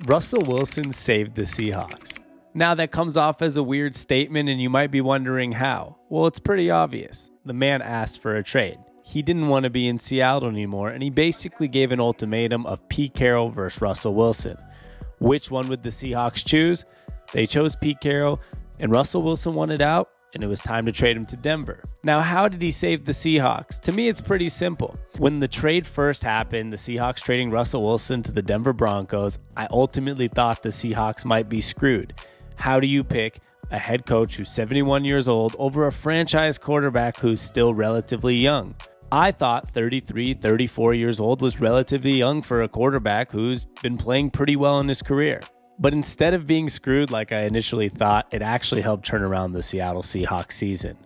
Russell Wilson saved the Seahawks. Now that comes off as a weird statement and you might be wondering how. Well, it's pretty obvious. The man asked for a trade. He didn't want to be in Seattle anymore, and he basically gave an ultimatum of Pete Carroll versus Russell Wilson. Which one would the Seahawks choose? They chose Pete Carroll, and Russell Wilson wanted out, and it was time to trade him to Denver. Now, how did he save the Seahawks? To me, it's pretty simple. When the trade first happened, the Seahawks trading Russell Wilson to the Denver Broncos, I ultimately thought the Seahawks might be screwed. How do you pick a head coach who's 71 years old over a franchise quarterback who's still relatively young? I thought 33, 34 years old was relatively young for a quarterback who's been playing pretty well in his career. But instead of being screwed like I initially thought, it actually helped turn around the Seattle Seahawks season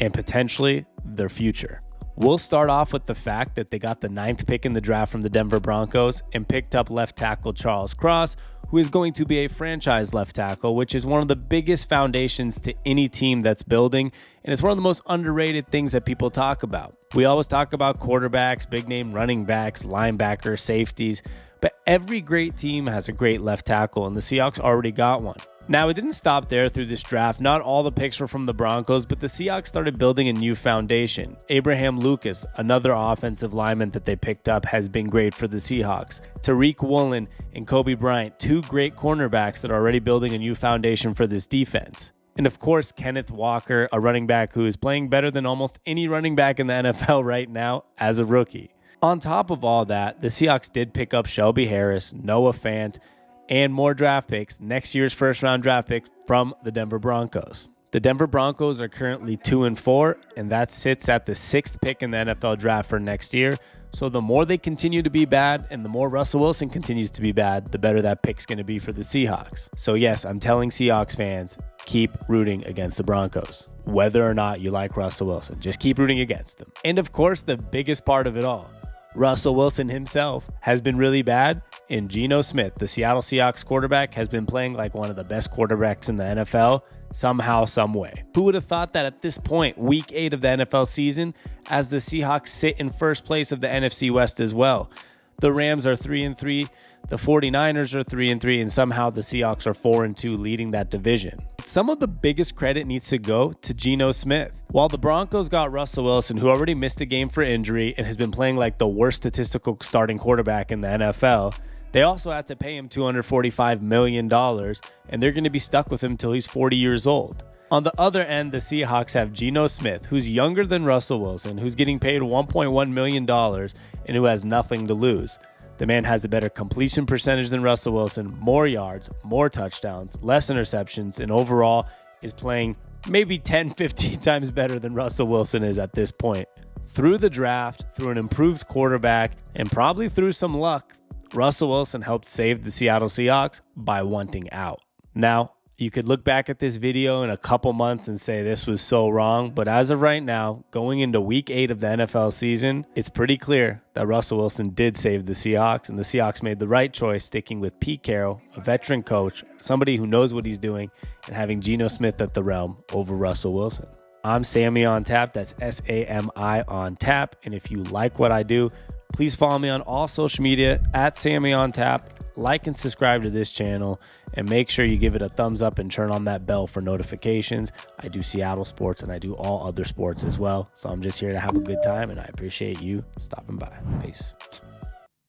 and potentially their future. We'll start off with the fact that they got the 9th pick in the draft from the Denver Broncos and picked up left tackle Charles Cross, who is going to be a franchise left tackle, which is one of the biggest foundations to any team that's building, and it's one of the most underrated things that people talk about. We always talk about quarterbacks, big name running backs, linebackers, safeties, but every great team has a great left tackle, and the Seahawks already got one. Now, it didn't stop there through this draft. Not all the picks were from the Broncos, but the Seahawks started building a new foundation. Abraham Lucas, another offensive lineman that they picked up, has been great for the Seahawks. Tariq Woolen and Kobe Bryant, two great cornerbacks that are already building a new foundation for this defense. And of course, Kenneth Walker, a running back who is playing better than almost any running back in the NFL right now as a rookie. On top of all that, the Seahawks did pick up Shelby Harris, Noah Fant, and more draft picks, next year's first-round draft pick from the Denver Broncos. The Denver Broncos are currently 2-4, and that sits at the 6th pick in the NFL draft for next year. So the more they continue to be bad and the more Russell Wilson continues to be bad, the better that pick's going to be for the Seahawks. So yes, I'm telling Seahawks fans, keep rooting against the Broncos. Whether or not you like Russell Wilson, just keep rooting against them. And of course, the biggest part of it all, Russell Wilson himself has been really bad, and Geno Smith, the Seattle Seahawks quarterback, has been playing like one of the best quarterbacks in the NFL somehow, some way. Who would have thought that at this point, week 8 of the NFL season, as the Seahawks sit in first place of the NFC West as well? The Rams are 3-3, the 49ers are 3-3, and somehow the Seahawks are 4-2 leading that division. Some of the biggest credit needs to go to Geno Smith. While the Broncos got Russell Wilson, who already missed a game for injury and has been playing like the worst statistical starting quarterback in the NFL, they also had to pay him $245 million, and they're going to be stuck with him until he's 40 years old. On the other end, the Seahawks have Geno Smith, who's younger than Russell Wilson, who's getting paid $1.1 million, and who has nothing to lose. The man has a better completion percentage than Russell Wilson, more yards, more touchdowns, less interceptions, and overall is playing maybe 10, 15 times better than Russell Wilson is at this point. Through the draft, through an improved quarterback, and probably through some luck, Russell Wilson helped save the Seattle Seahawks by wanting out. Now, you could look back at this video in a couple months and say this was so wrong, but as of right now, going into week 8 of the NFL season, it's pretty clear that Russell Wilson did save the Seahawks, and the Seahawks made the right choice sticking with Pete Carroll, a veteran coach, somebody who knows what he's doing, and having Geno Smith at the realm over Russell Wilson. I'm Sammy on Tap, that's S-A-M-I on Tap, and if you like what I do, please follow me on all social media at Sammy on Tap. Like and subscribe to this channel, and make sure you give it a thumbs up and turn on that bell for notifications. I do Seattle sports and I do all other sports as well. So I'm just here to have a good time, and I appreciate you stopping by. Peace.